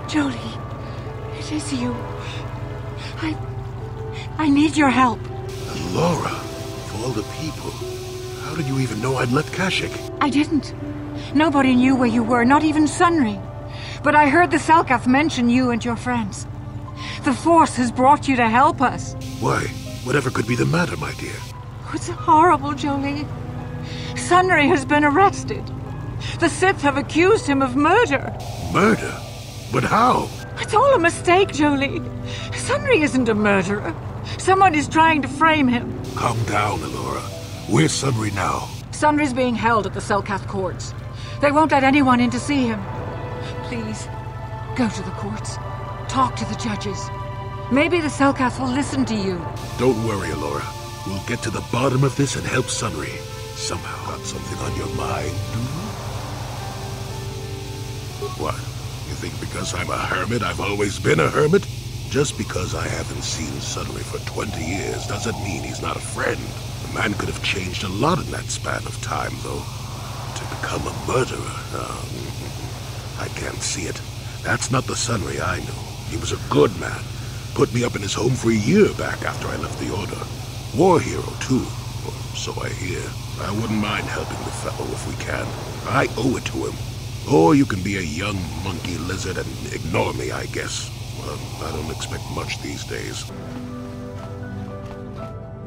Jolie, it is you. I need your help. And Laura, of all the people, how did you even know I'd left Kashyyyk? I didn't. Nobody knew where you were, not even Sunry. But I heard the Selkath mention you and your friends. The Force has brought you to help us. Why? Whatever could be the matter, my dear? It's horrible, Jolie. Sunry has been arrested. The Sith have accused him of murder. Murder? But how? It's all a mistake, Jolie. Sunry isn't a murderer. Someone is trying to frame him. Calm down, Alora. Where's Sunry now? Sunry's being held at the Selkath courts. They won't let anyone in to see him. Please, go to the courts. Talk to the judges. Maybe the Selkath will listen to you. Don't worry, Alora. We'll get to the bottom of this and help Sunry. Somehow got something on your mind, do you? What? You think because I'm a hermit, I've always been a hermit? Just because I haven't seen Sunry for 20 years doesn't mean he's not a friend. The man could have changed a lot in that span of time, though. To become a murderer, I can't see it. That's not the Sunry I knew. He was a good man. Put me up in his home for a year back after I left the Order. War hero, too. Or so I hear. I wouldn't mind helping the fellow if we can. I owe it to him. Or you can be a young monkey lizard and ignore me, I guess. Well, I don't expect much these days.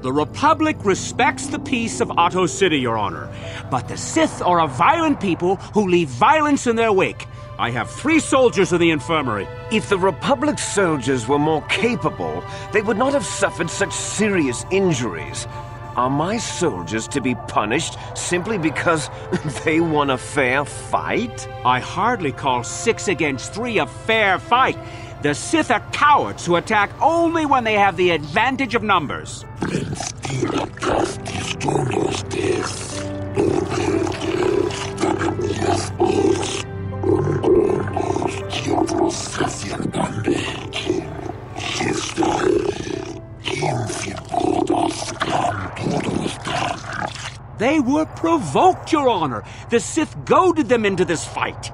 The Republic respects the peace of Otto City, Your Honor. But the Sith are a violent people who leave violence in their wake. I have 3 soldiers in the infirmary. If the Republic soldiers were more capable, they would not have suffered such serious injuries. Are my soldiers to be punished simply because they won a fair fight? I hardly call 6 against 3 a fair fight. The Sith are cowards who attack only when they have the advantage of numbers. They were provoked, Your Honor. The Sith goaded them into this fight.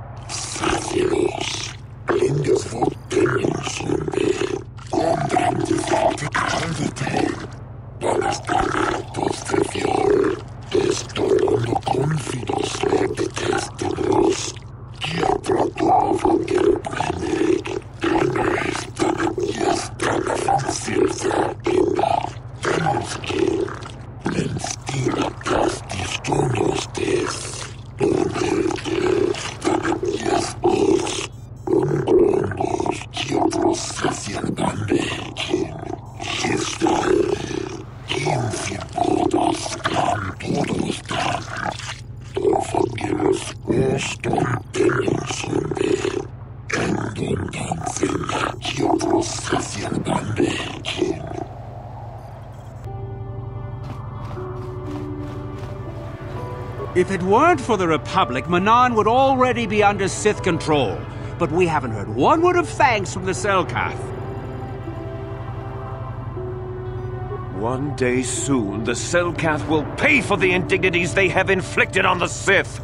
If it weren't for the Republic, Manan would already be under Sith control. But we haven't heard one word of thanks from the Selkath. One day soon, the Selkath will pay for the indignities they have inflicted on the Sith.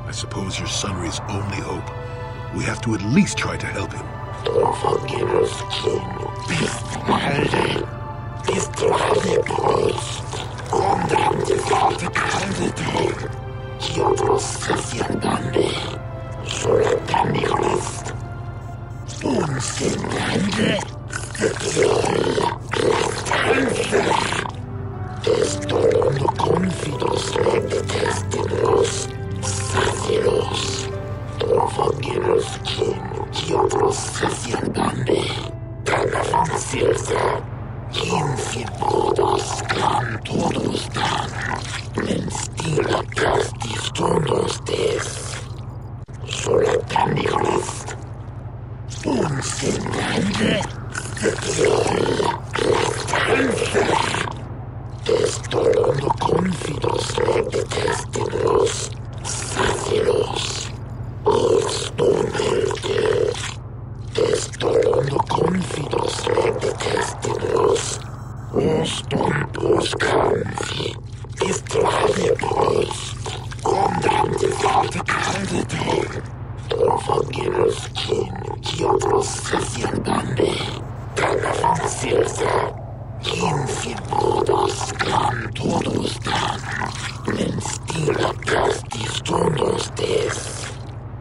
I suppose you're Sunry's only hope. We have to at least try to help him.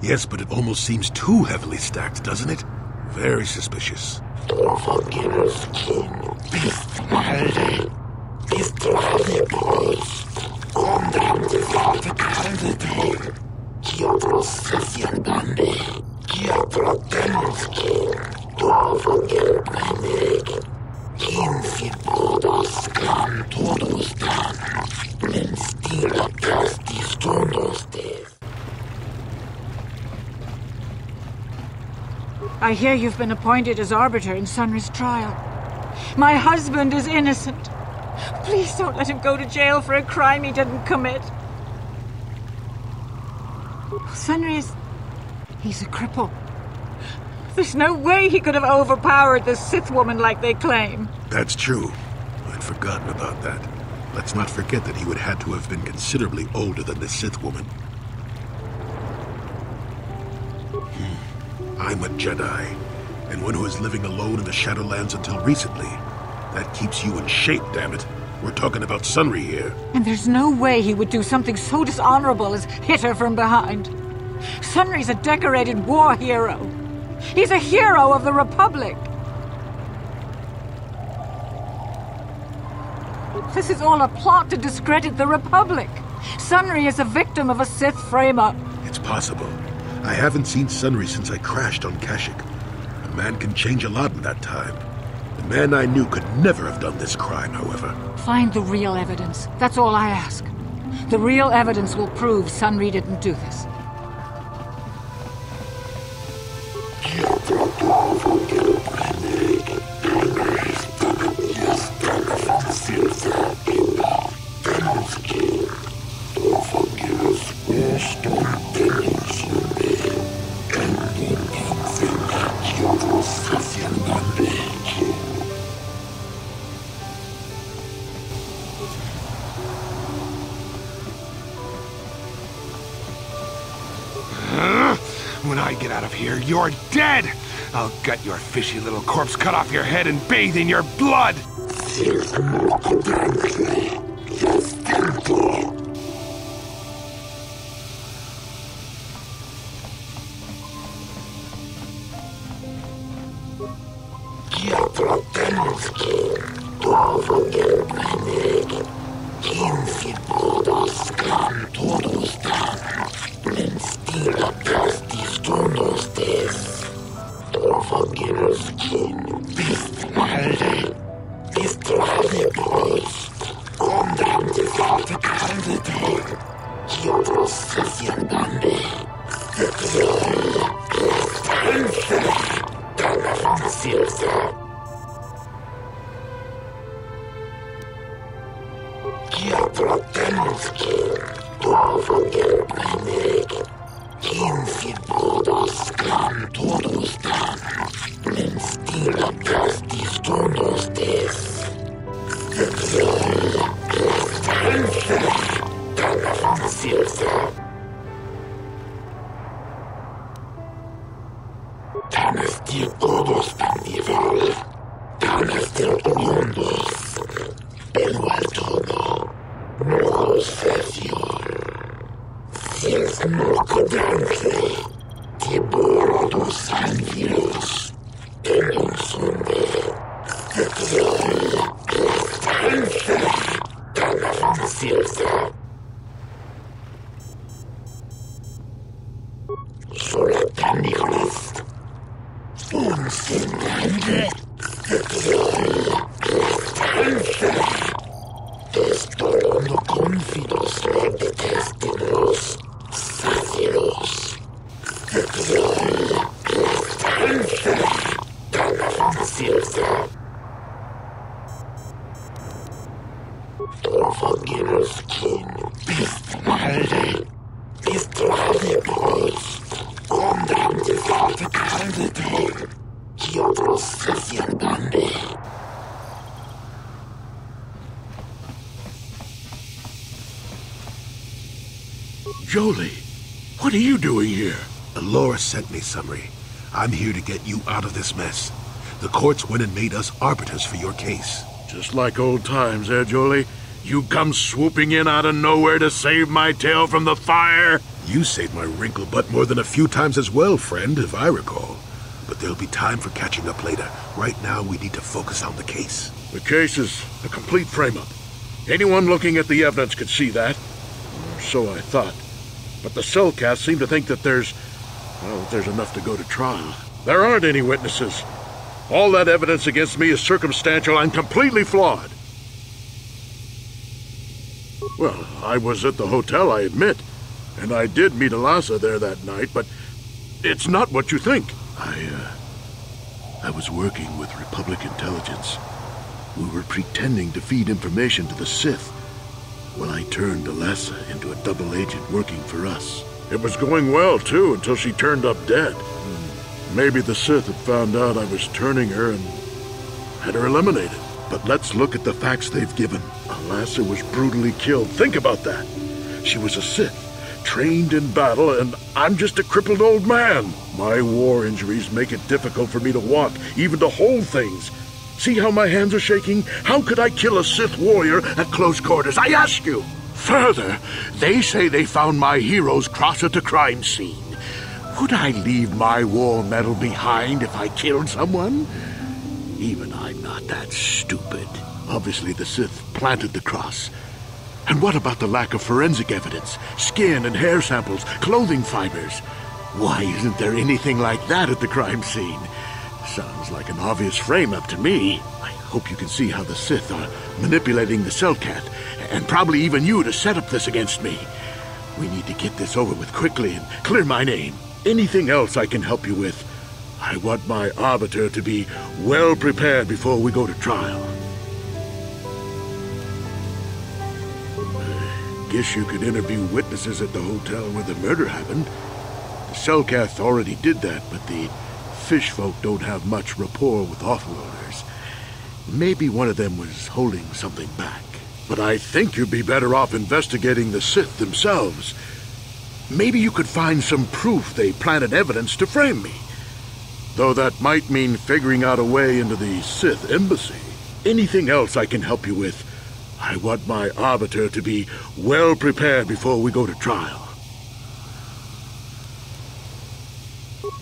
Yes, but it almost seems too heavily stacked, doesn't it? Very suspicious. I hear you've been appointed as arbiter in SUNRY'S trial. My husband is innocent. Please don't let him go to jail for a crime he didn't commit. SUNRY'S... he's a cripple. There's no way he could have overpowered the Sith woman like they claim. That's true. I'd forgotten about that. Let's not forget that he would have to have been considerably older than the Sith woman. I'm a Jedi, and one who is living alone in the Shadowlands until recently. That keeps you in shape, damn it. We're talking about Sunry here. And there's no way he would do something so dishonorable as hit her from behind. Sunry's a decorated war hero. He's a hero of the Republic. This is all a plot to discredit the Republic. Sunry is a victim of a Sith frame-up. It's possible. I haven't seen Sunry since I crashed on Kashyyyk. A man can change a lot in that time. The man I knew could never have done this crime, however. Find the real evidence. That's all I ask. The real evidence will prove Sunry didn't do this. When I get out of here, you're dead! I'll gut your fishy little corpse, cut off your head, and bathe in your blood! Jolie, what are you doing here? Laura sent me, Sunry. I'm here to get you out of this mess. The courts went and made us arbiters for your case. Just like old times, eh, Jolie? You come swooping in out of nowhere to save my tail from the fire? You saved my wrinkle butt more than a few times as well, friend, if I recall. But there'll be time for catching up later. Right now, we need to focus on the case. The case is a complete frame-up. Anyone looking at the evidence could see that. So I thought. But the cellcasts seem to think that there's enough to go to trial. There aren't any witnesses. All that evidence against me is circumstantial and completely flawed. Well, I was at the hotel, I admit. And I did meet Eliza there that night, but it's not what you think. I was working with Republic intelligence. We were pretending to feed information to the Sith. Well, I turned Eliza into a double agent working for us. It was going well, too, until she turned up dead. Maybe the Sith had found out I was turning her and had her eliminated. But let's look at the facts they've given. Eliza was brutally killed. Think about that. She was a Sith, trained in battle, and I'm just a crippled old man. My war injuries make it difficult for me to walk, even to hold things. See how my hands are shaking? How could I kill a Sith warrior at close quarters? I ask you! Further, they say they found my hero's cross at the crime scene. Would I leave my war medal behind if I killed someone? Even I'm not that stupid. Obviously, the Sith planted the cross. And what about the lack of forensic evidence? Skin and hair samples, clothing fibers. Why isn't there anything like that at the crime scene? Sounds like an obvious frame-up to me. I hope you can see how the Sith are manipulating the Cellcat, and probably even you to set up this against me. We need to get this over with quickly and clear my name. Anything else I can help you with? I want my arbiter to be well prepared before we go to trial. I guess you could interview witnesses at the hotel where the murder happened. The Cellcath already did that, but the fish folk don't have much rapport with offworlders. Maybe one of them was holding something back. But I think you'd be better off investigating the Sith themselves. Maybe you could find some proof they planted evidence to frame me. Though that might mean figuring out a way into the Sith embassy. Anything else I can help you with, I want my arbiter to be well prepared before we go to trial.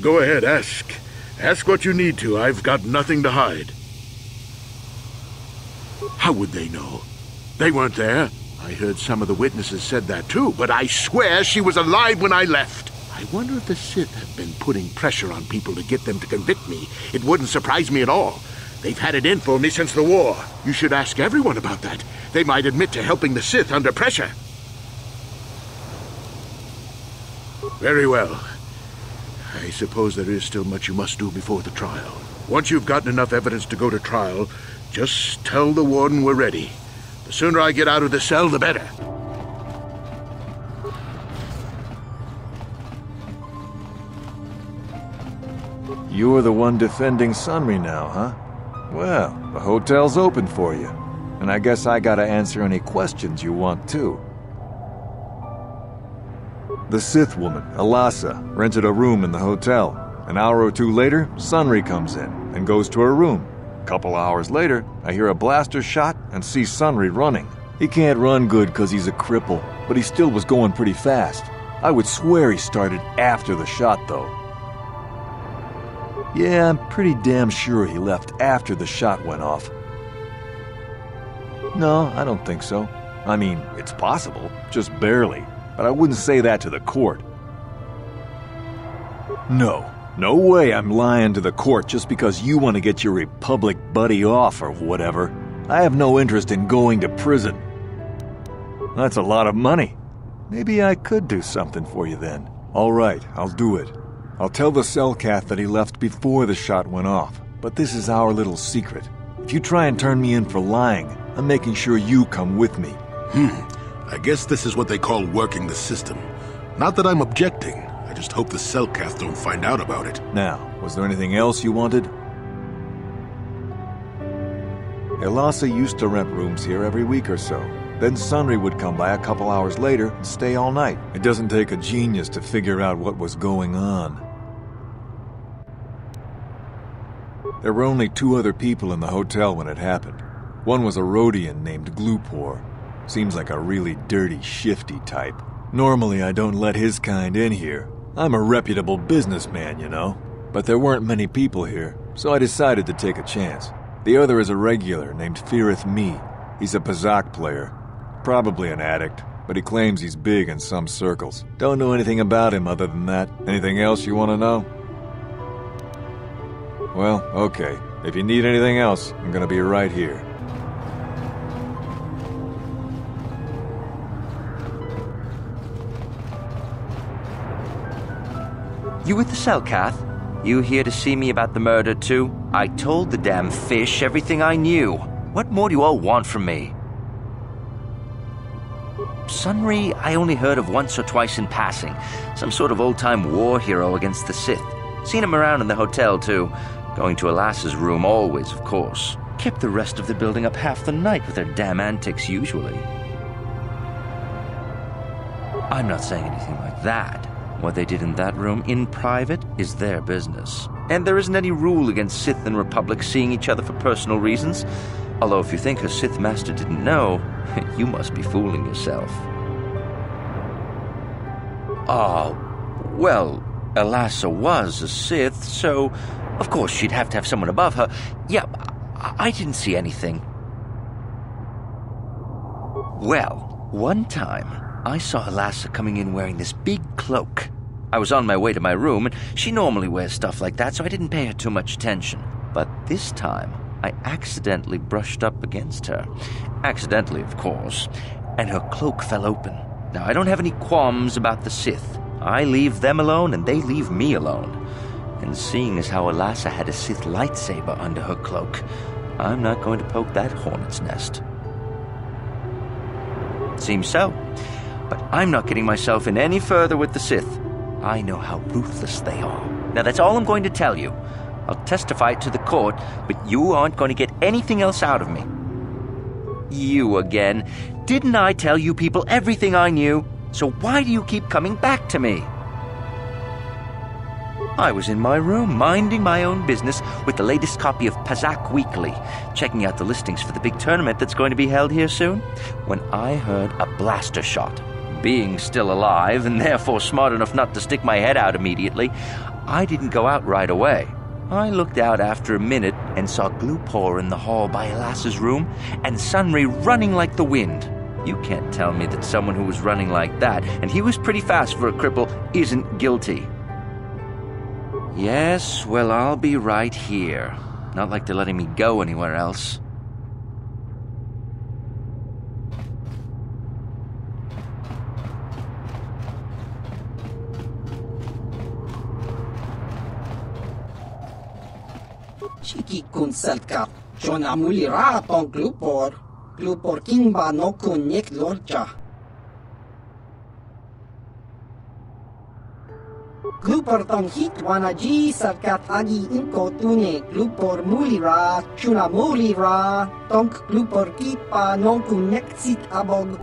Go ahead, ask. Ask what you need to. I've got nothing to hide. How would they know? They weren't there. I heard some of the witnesses said that too, but I swear she was alive when I left. I wonder if the Sith have been putting pressure on people to get them to convict me. It wouldn't surprise me at all. They've had it in for me since the war. You should ask everyone about that. They might admit to helping the Sith under pressure. Very well. I suppose there is still much you must do before the trial. Once you've gotten enough evidence to go to trial, just tell the warden we're ready. The sooner I get out of the cell, the better. You're the one defending Sunry now, huh? Well, the hotel's open for you. And I guess I gotta answer any questions you want, too. The Sith woman, Alasa, rented a room in the hotel. An hour or two later, Sunry comes in and goes to her room. A couple hours later, I hear a blaster shot and see Sunry running. He can't run good because he's a cripple, but he still was going pretty fast. I would swear he started after the shot, though. Yeah, I'm pretty damn sure he left after the shot went off. No, I don't think so. I mean, it's possible, just barely. But I wouldn't say that to the court. No way I'm lying to the court just because you want to get your Republic buddy off or whatever. I have no interest in going to prison. That's a lot of money. Maybe I could do something for you then. All right, I'll do it. I'll tell the Selkath that he left before the shot went off. But this is our little secret. If you try and turn me in for lying, I'm making sure you come with me. I guess this is what they call working the system. Not that I'm objecting. I just hope the Selkath don't find out about it. Now, was there anything else you wanted? Alasa used to rent rooms here every week or so. Then Sunry would come by a couple hours later and stay all night. It doesn't take a genius to figure out what was going on. There were only 2 other people in the hotel when it happened. One was a Rhodian named Glupor. Seems like a really dirty, shifty type. Normally I don't let his kind in here. I'm a reputable businessman, you know. But there weren't many people here, so I decided to take a chance. The other is a regular named Firith Me. He's a Pazak player. Probably an addict, but he claims he's big in some circles. Don't know anything about him other than that. Anything else you want to know? Well, okay. If you need anything else, I'm gonna be right here. You with the Selkath? You here to see me about the murder, too? I told the damn fish everything I knew. What more do you all want from me? Sunry, I only heard of once or twice in passing. Some sort of old-time war hero against the Sith. Seen him around in the hotel, too. Going to Alasa's room always, of course. Kept the rest of the building up half the night with their damn antics, usually. I'm not saying anything like that. What they did in that room, in private, is their business. And there isn't any rule against Sith and Republic seeing each other for personal reasons. Although if you think a Sith Master didn't know, you must be fooling yourself. Well, Alasa was a Sith, so of course she'd have to have someone above her. Yeah, I didn't see anything. Well, one time, I saw Alasa coming in wearing this big cloak. I was on my way to my room, and she normally wears stuff like that, so I didn't pay her too much attention. But this time, I accidentally brushed up against her. Accidentally, of course. And her cloak fell open. Now, I don't have any qualms about the Sith. I leave them alone, and they leave me alone. And seeing as how Alasa had a Sith lightsaber under her cloak, I'm not going to poke that hornet's nest. Seems so. But I'm not getting myself in any further with the Sith. I know how ruthless they are. Now, that's all I'm going to tell you. I'll testify it to the court, but you aren't going to get anything else out of me. You again. Didn't I tell you people everything I knew? So why do you keep coming back to me? I was in my room, minding my own business with the latest copy of Pazak Weekly, checking out the listings for the big tournament that's going to be held here soon, when I heard a blaster shot. Being still alive, and therefore smart enough not to stick my head out immediately, I didn't go out right away. I looked out after a minute and saw Glupor in the hall by Elassa's room, and Sunry running like the wind. You can't tell me that someone who was running like that, and he was pretty fast for a cripple, isn't guilty. Yes, well, I'll be right here. Not like they're letting me go anywhere else. Chiki kun selkat, John amulira ton Glupor. Glupor kingba no kun nek lorja. Glupor tong hit wanaji selkat agi inko tune. Glupor mulira, chuna mulira. Tonk Glupor kipa non kun nek sit abog.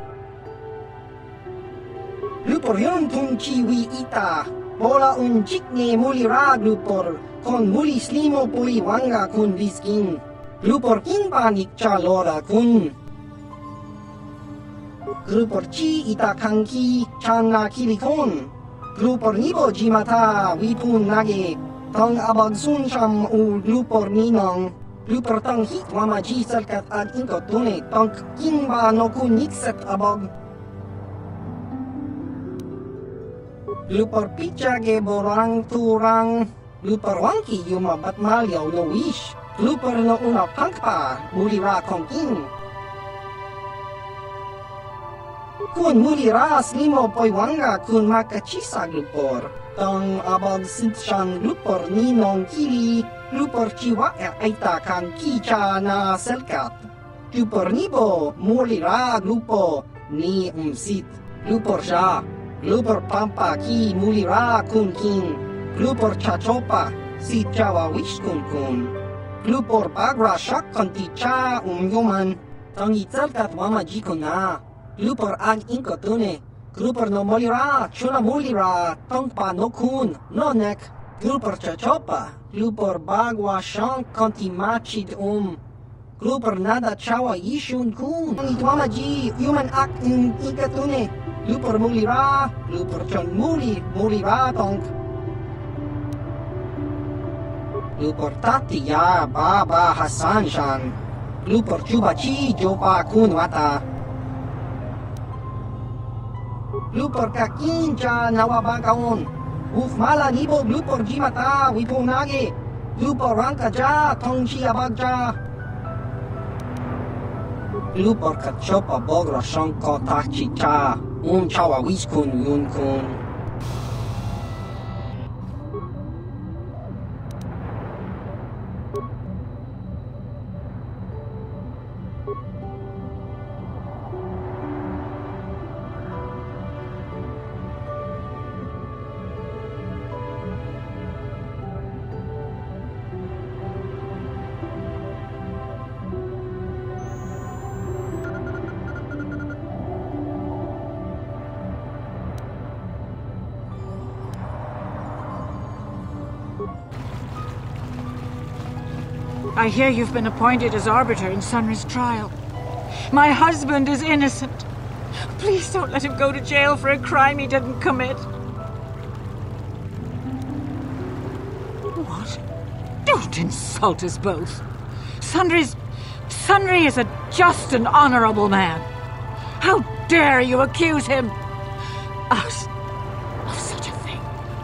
Glupor yon tung chiwi ita. Bola un chikne mulira Glupor. Kon muli slimo puli wanga kun viskin. Glupor kin panik chalora kun. Glupor chi ita kanki chana kilikon. Glupor nibo jimata wipun nage. Tong abag sun sham u glupor ninong. Glupor tong hit wamaji salkat ad inko tune. Tong kinba no kun nikset abog. Glupor pichage borang turang. Glupor wangki yuma batmalyaw no wish. Glupor no una pangpa, mulira kongking. Kun mulira slimo poy wanga kun makachisa Glupor. Tong abag sintshan Glupor ni nong kili. Glupor chiwa aita kan kicha na selkat. Glupor nibo, mulira Glupo ni umsit. Glupor sha, Glupor pampa ki mulira kun king. Glupor chachopa, si chawa wish kun kun. Glupor bagra shak konti cha yuman. Tong itzalkat wamaji kun na. Glupor ag inko tune. Glupor no molira, chuna mulira. Tong pa no kun, no nek. Glupor chachopa. Glupor bagwa shank konti machid Glupor nada chawa yishun kun. Tong itwamaji yuman ak inka tune. Glupor mulira. Glupor chon mulira tong. Glupor tati ya baba Hasan shan. Glupor chuba chi jopa kun wata. Glupor kakincha nawabagaon. Uf mala nibo glupor jimata wipunage. Glupor rangka ja tongchi abagja. Glupor kachopa bogra shanko tachi cha. Chawa wiskun yun kun. I hear you've been appointed as arbiter in SUNRY'S trial. My husband is innocent. Please don't let him go to jail for a crime he didn't commit. What? Don't insult us both. Sunry is a just and honorable man. How dare you accuse him of such a thing?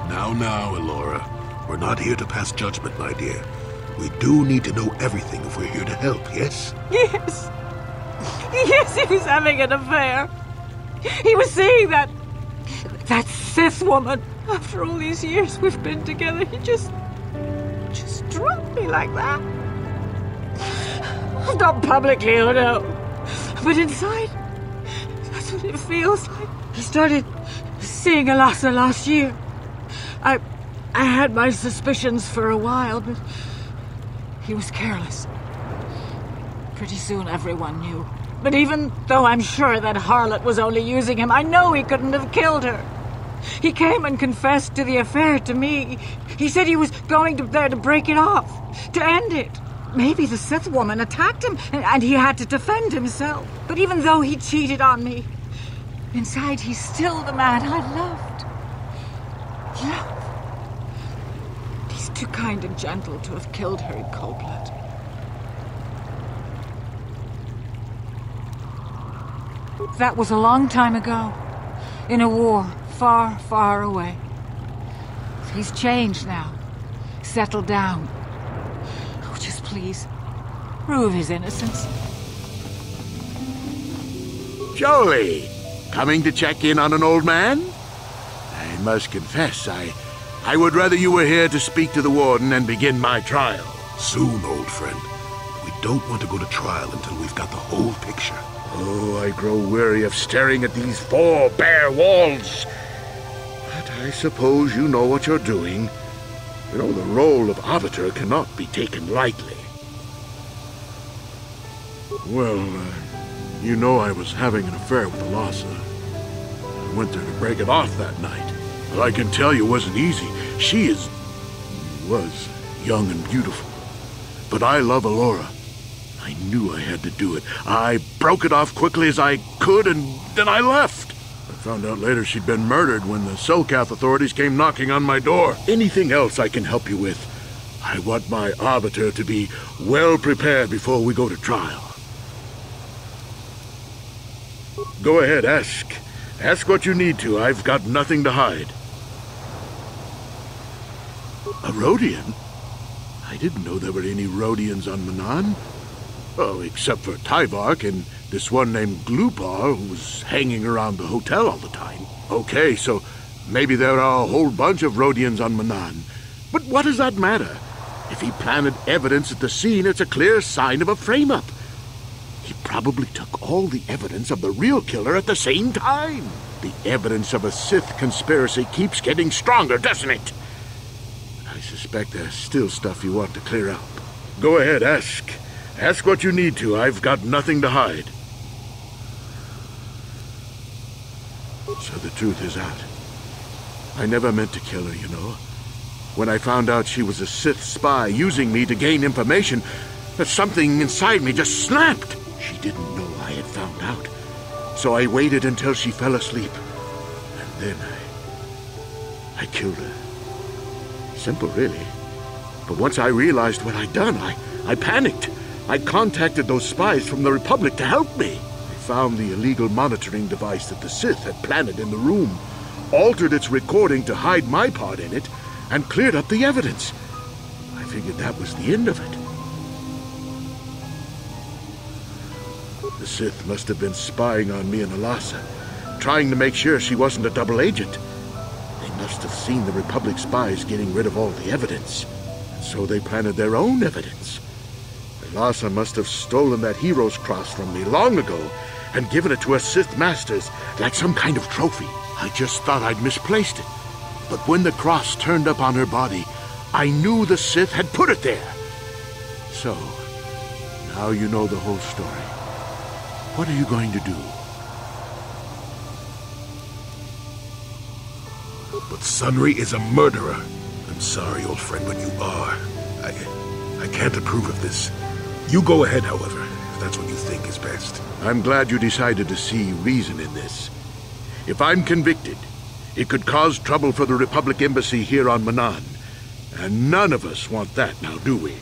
Now, Elora. We're not here to pass judgment, my dear. We do need to know everything if we're here to help, yes? Yes. Yes, he was having an affair. He was seeing that Sith woman. After all these years we've been together, he just struck me like that. Not publicly, oh no. But inside, that's what it feels like. He started seeing Elassa last year. I had my suspicions for a while, but he was careless. Pretty soon everyone knew. But even though I'm sure that harlot was only using him, I know he couldn't have killed her. He came and confessed to the affair to me. He said he was going there to break it off, to end it. Maybe the Sith woman attacked him, and he had to defend himself. But even though he cheated on me, inside he's still the man I loved. Love. He's too kind and gentle to have killed her in cold blood. That was a long time ago, in a war far, far away. He's changed now, settled down. Oh, just please, prove his innocence. Joey, coming to check in on an old man? I must confess, I would rather you were here to speak to the warden and begin my trial. Soon, old friend. We don't want to go to trial until we've got the whole picture. Oh, I grow weary of staring at these 4 bare walls. But I suppose you know what you're doing. You know, the role of arbiter cannot be taken lightly. Well, you know I was having an affair with Alasa. I went there to break it off that night. But I can tell you it wasn't easy. She was young and beautiful. But I love Alora. I knew I had to do it. I broke it off quickly as I could, and then I left. I found out later she'd been murdered when the Selkath authorities came knocking on my door. Anything else I can help you with? I want my arbiter to be well prepared before we go to trial. Go ahead, ask. Ask what you need to. I've got nothing to hide. A Rodian? I didn't know there were any Rodians on Manan. Oh, except for Tyvark and this one named Glupar who was hanging around the hotel all the time. Okay, so maybe there are a whole bunch of Rodians on Manan. But what does that matter? If he planted evidence at the scene, it's a clear sign of a frame-up. He probably took all the evidence of the real killer at the same time. The evidence of a Sith conspiracy keeps getting stronger, doesn't it? I suspect there's still stuff you want to clear up. Go ahead, ask. Ask what you need to. I've got nothing to hide. So the truth is out. I never meant to kill her, you know. When I found out she was a Sith spy using me to gain information, something inside me just snapped. She didn't know I had found out. So I waited until she fell asleep. And then I killed her. Simple, really. But once I realized what I'd done, I panicked. I contacted those spies from the Republic to help me. They found the illegal monitoring device that the Sith had planted in the room, altered its recording to hide my part in it, and cleared up the evidence. I figured that was the end of it. The Sith must have been spying on me and Alasa, trying to make sure she wasn't a double agent. They must have seen the Republic spies getting rid of all the evidence, and so they planted their own evidence. Alasa must have stolen that hero's cross from me long ago and given it to her Sith masters like some kind of trophy. I just thought I'd misplaced it. But when the cross turned up on her body, I knew the Sith had put it there. So, now you know the whole story. What are you going to do? But Sunry is a murderer. I'm sorry, old friend, but you are. I can't approve of this. You go ahead, however, if that's what you think is best. I'm glad you decided to see reason in this. If I'm convicted, it could cause trouble for the Republic Embassy here on Manan. And none of us want that now, do we?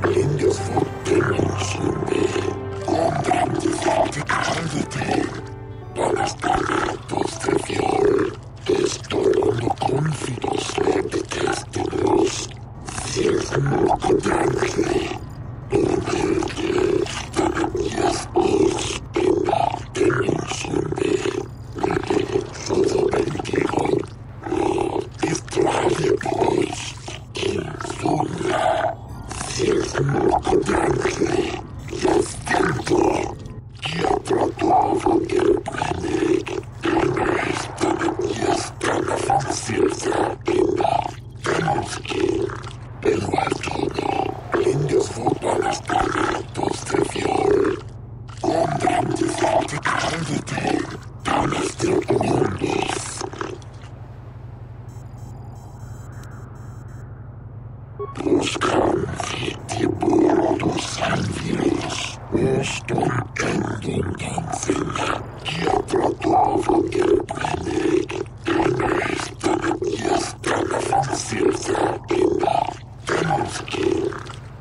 Blinde Fortbildungsjunge, komm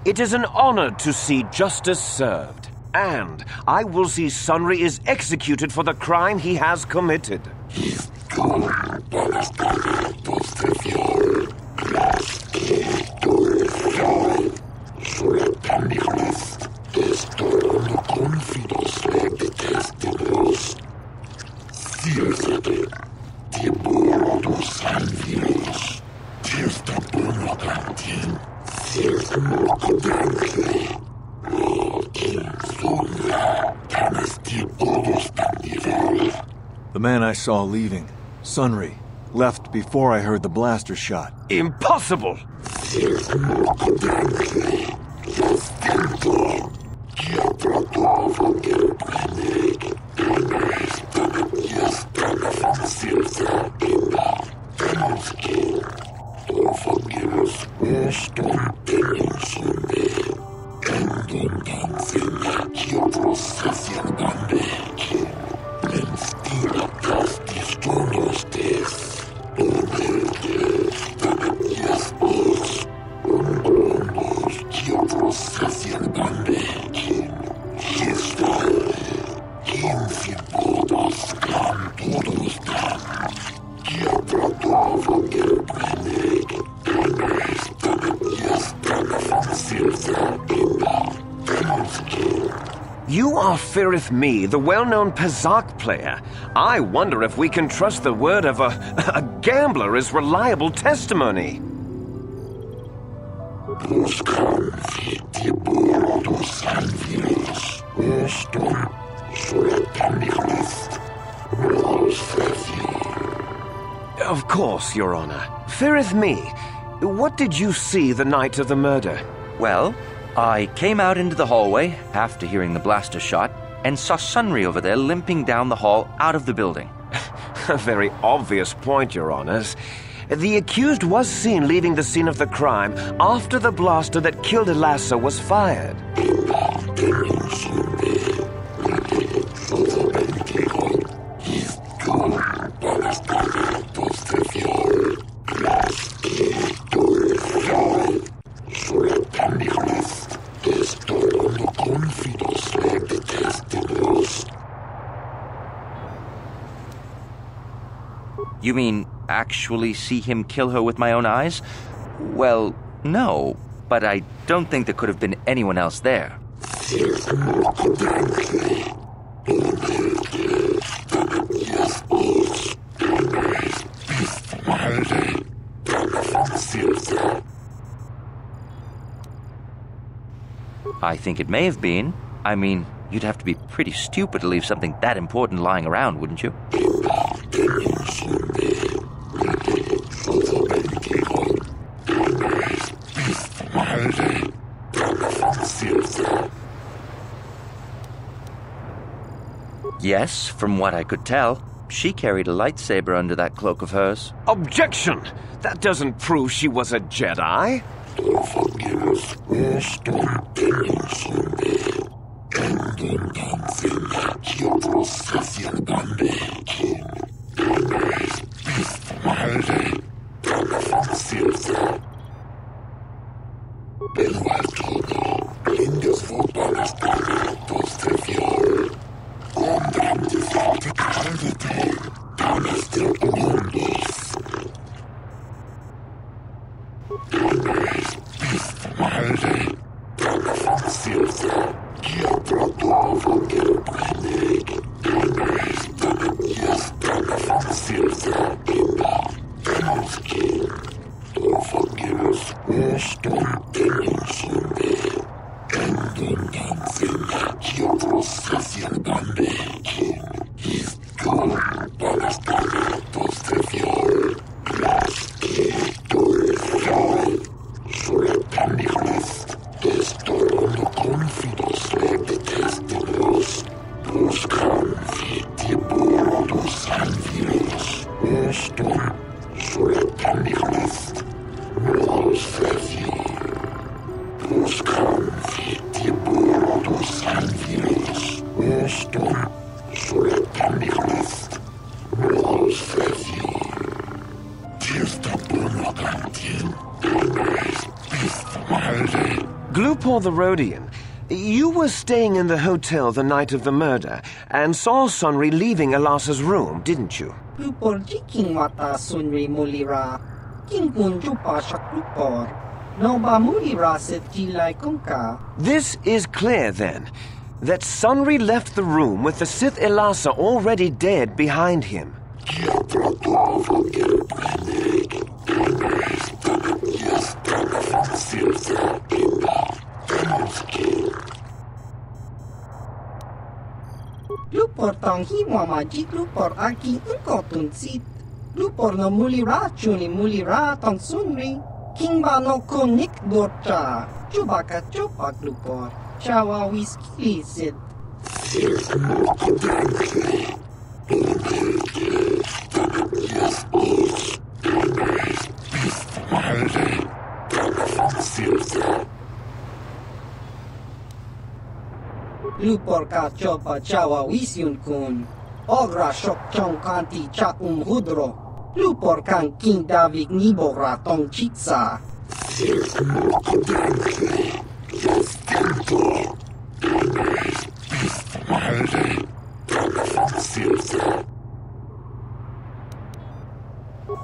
It is an honor to see justice served, and I will see Sunry is executed for the crime he has committed. The man I saw leaving, Sunry, left before I heard the blaster shot. Impossible! You are Firith Me, the well-known Pazak player. I wonder if we can trust the word of a gambler as reliable testimony. Of course, Your Honor. Firith Me, what did you see the night of the murder? Well, I came out into the hallway after hearing the blaster shot and saw Sunry over there limping down the hall out of the building. A very obvious point, Your Honors. The accused was seen leaving the scene of the crime after the blaster that killed Elassa was fired. You mean actually see him kill her with my own eyes? Well, no, but I don't think there could have been anyone else there. I think it may have been. I mean, you'd have to be pretty stupid to leave something that important lying around, wouldn't you? Yes, from what I could tell. She carried a lightsaber under that cloak of hers. Objection! That doesn't prove she was a Jedi. Glupor the Rhodian, you were staying in the hotel the night of the murder and saw Sunry leaving Elasa's room, didn't you? Glupor jiking mata Sunry mulira. King kun jupa shak glupor. No ba mulira sit jilai kunka. This is clear, then, that Sunry left the room with the Sith Elasa already dead behind him. Glupor tang himwa maji glupor aki unko tunsit. Glupor no mulira chuni mulira tang Sunry. King ba no konik dorcha. Chubaka chupa glupor. Chawa whiskey sit. Glupor ka chopa chawa wisyun kun. Ogra shok chong kanti cha hudro. Glupor kan king Davik nibora tong chitsa.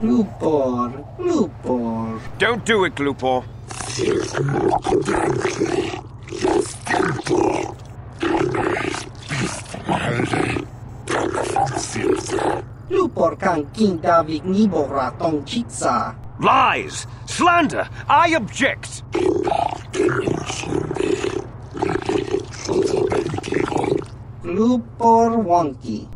Glupor. Don't do it, Glupor. Glupor kan king Davik nibora tong chitsa. Lies! Slander! I object! Glupor wonky.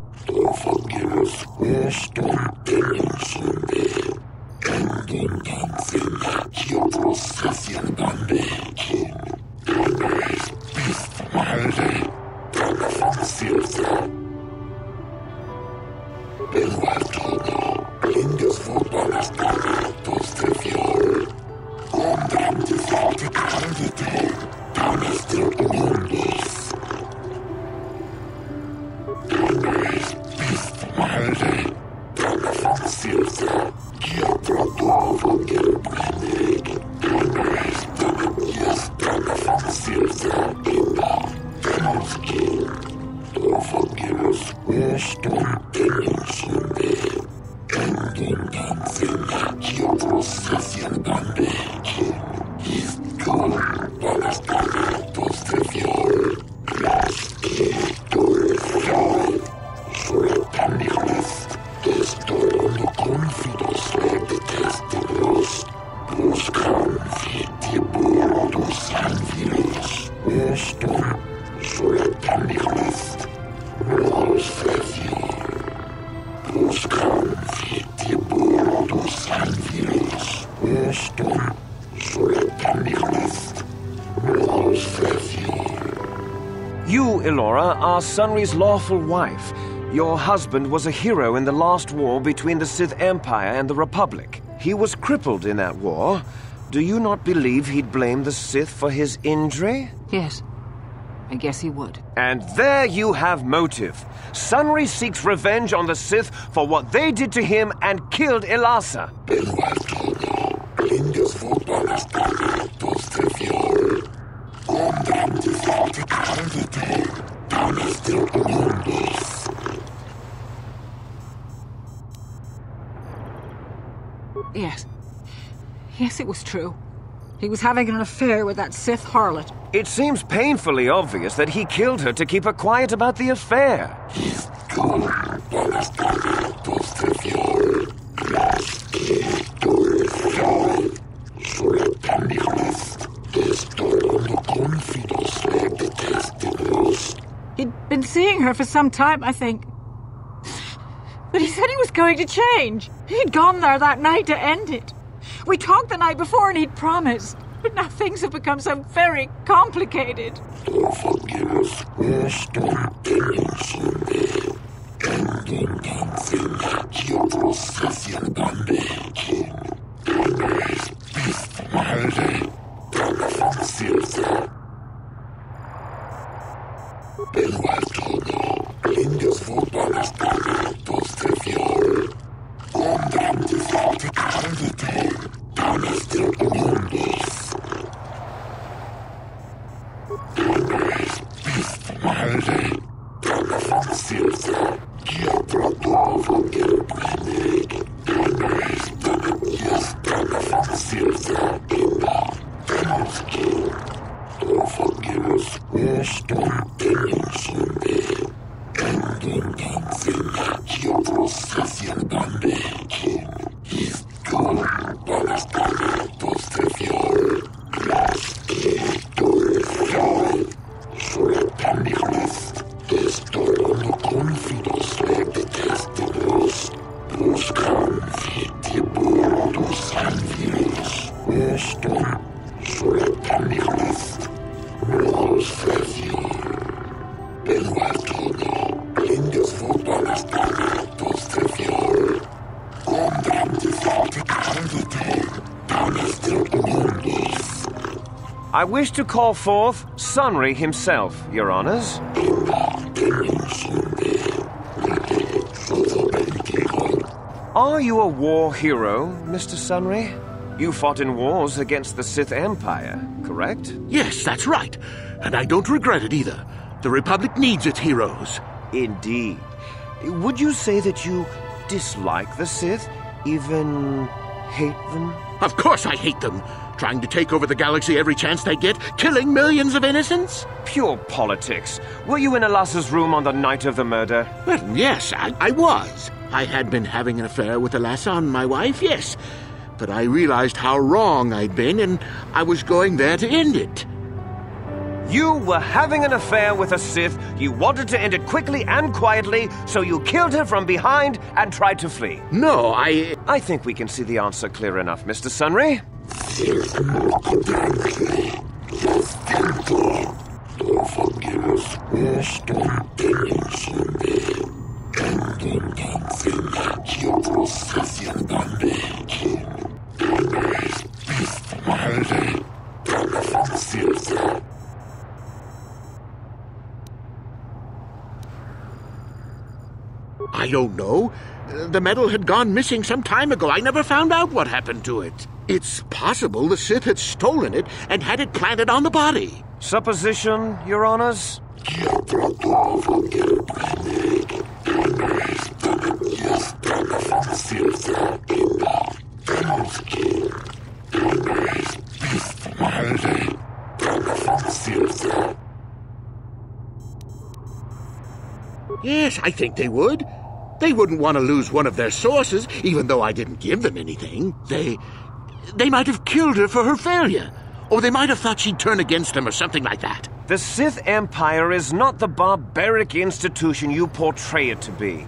You, Elora, are Sunry's lawful wife. Your husband was a hero in the last war between the Sith Empire and the Republic. He was crippled in that war. Do you not believe he'd blame the Sith for his injury? Yes, I guess he would. And there you have motive. Sunry seeks revenge on the Sith for what they did to him and killed Elasa. Yes, it was true. He was having an affair with that Sith harlot. It seems painfully obvious that he killed her to keep her quiet about the affair. He'd been seeing her for some time, I think. But he said he was going to change. He'd gone there that night to end it. We talked the night before and he'd promised. But now things have become so very complicated. I wish to call forth Sunry himself, Your Honors. Are you a war hero, Mr. Sunry? You fought in wars against the Sith Empire, correct? Yes, that's right. And I don't regret it either. The Republic needs its heroes. Indeed. Would you say that you dislike the Sith? Even hate them? Of course I hate them. Trying to take over the galaxy every chance they get, killing millions of innocents? Pure politics. Were you in Alassa's room on the night of the murder? Well, yes, I was. I had been having an affair with Alassa, my wife, yes. But I realized how wrong I'd been, and I was going there to end it. You were having an affair with a Sith. You wanted to end it quickly and quietly, so you killed her from behind and tried to flee. No, I think we can see the answer clear enough, Mr. Sunry. I don't know. The medal had gone missing some time ago. I never found out what happened to it. It's possible the Sith had stolen it and had it planted on the body. Supposition, Your Honors? Yes, I think they would. They wouldn't want to lose one of their sources, even though I didn't give them anything. They might have killed her for her failure. Or they might have thought she'd turn against them or something like that. The Sith Empire is not the barbaric institution you portray it to be.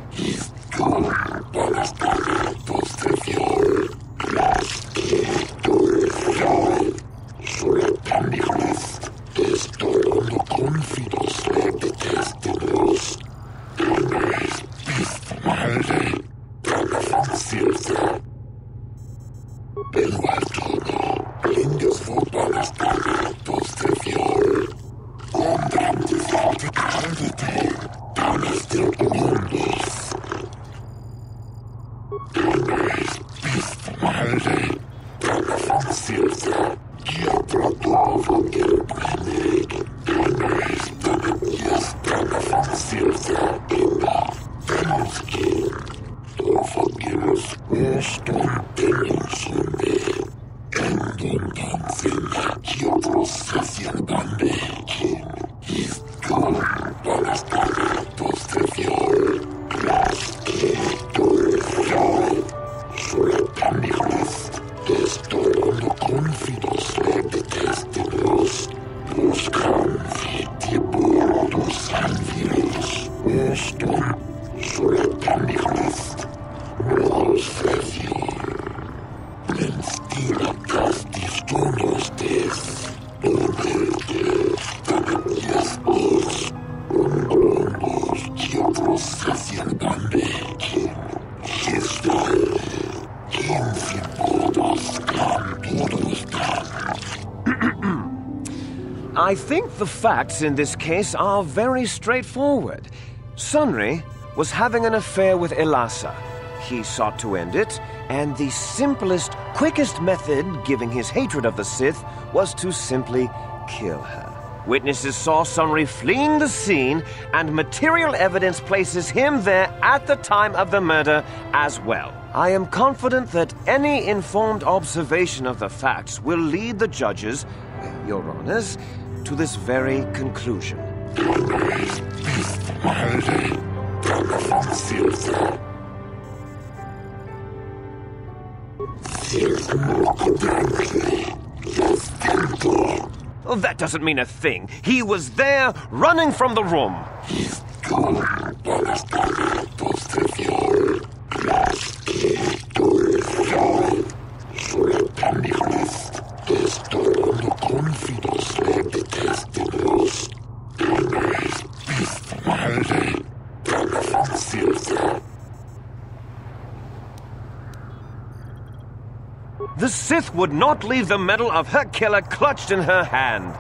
I think the facts in this case are very straightforward. Sunry was having an affair with Elasa. He sought to end it, and the simplest, quickest method, given his hatred of the Sith, was to simply kill her. Witnesses saw Sunry fleeing the scene, and material evidence places him there at the time of the murder as well. I am confident that any informed observation of the facts will lead the judges, Your Honors, to this very conclusion. Oh, that doesn't mean a thing. He was there, running from the room. The Sith would not leave the medal of her killer clutched in her hand.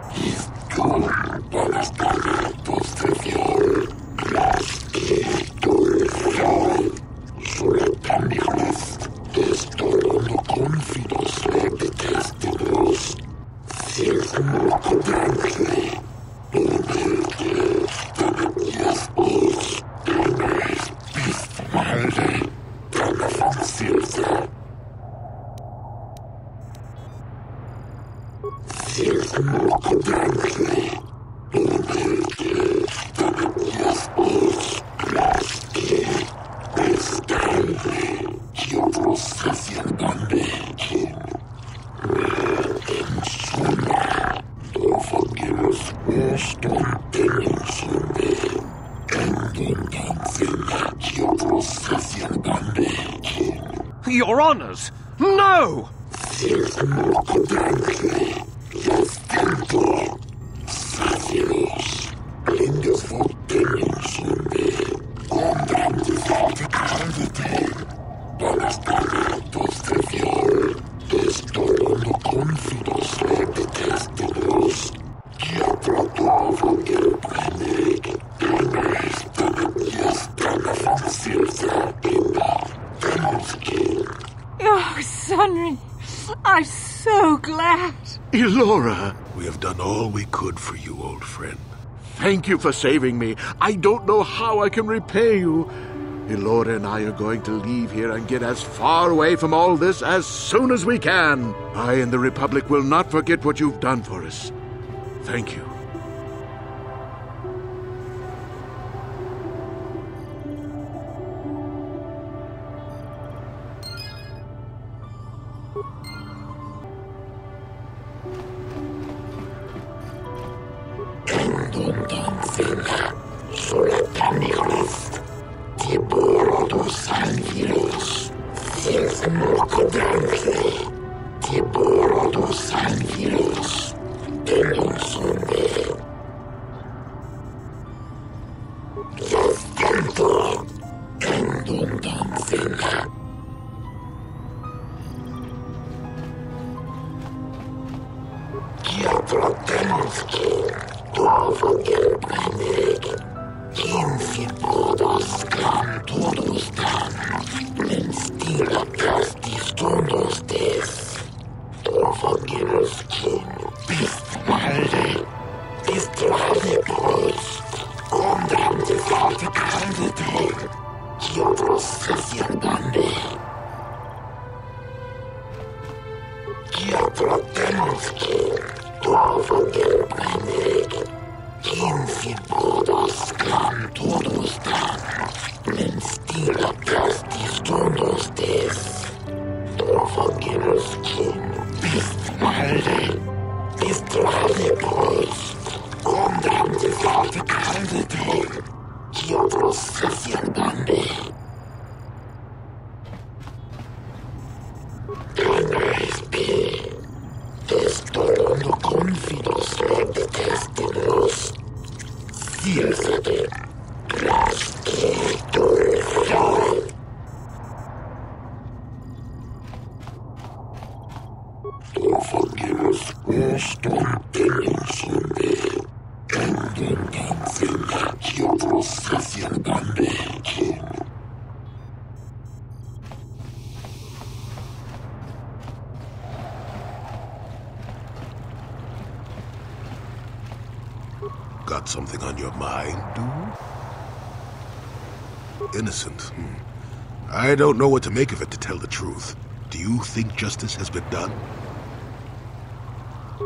Your Honors, no! Oh, Sunry, I'm so glad. Elora, We have done all we could for you, old friend. thank you for saving me. I don't know how I can repay you. Elora and I are going to leave here and get as far away from all this as soon as we can. I and the Republic will not forget what you've done for us. Thank you. Don't forget us, all storm demons someday. Got something on your mind, dude? Innocent. I don't know what to make of it, to tell the truth. Do you think justice has been done?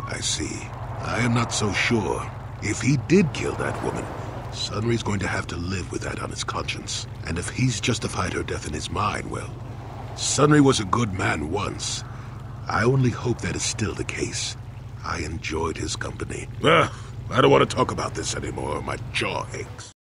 I see. I am not so sure. If he did kill that woman, Sunry's going to have to live with that on his conscience. And if he's justified her death in his mind, well, Sunry was a good man once. I only hope that is still the case. I enjoyed his company. I don't want to talk about this anymore. My jaw aches.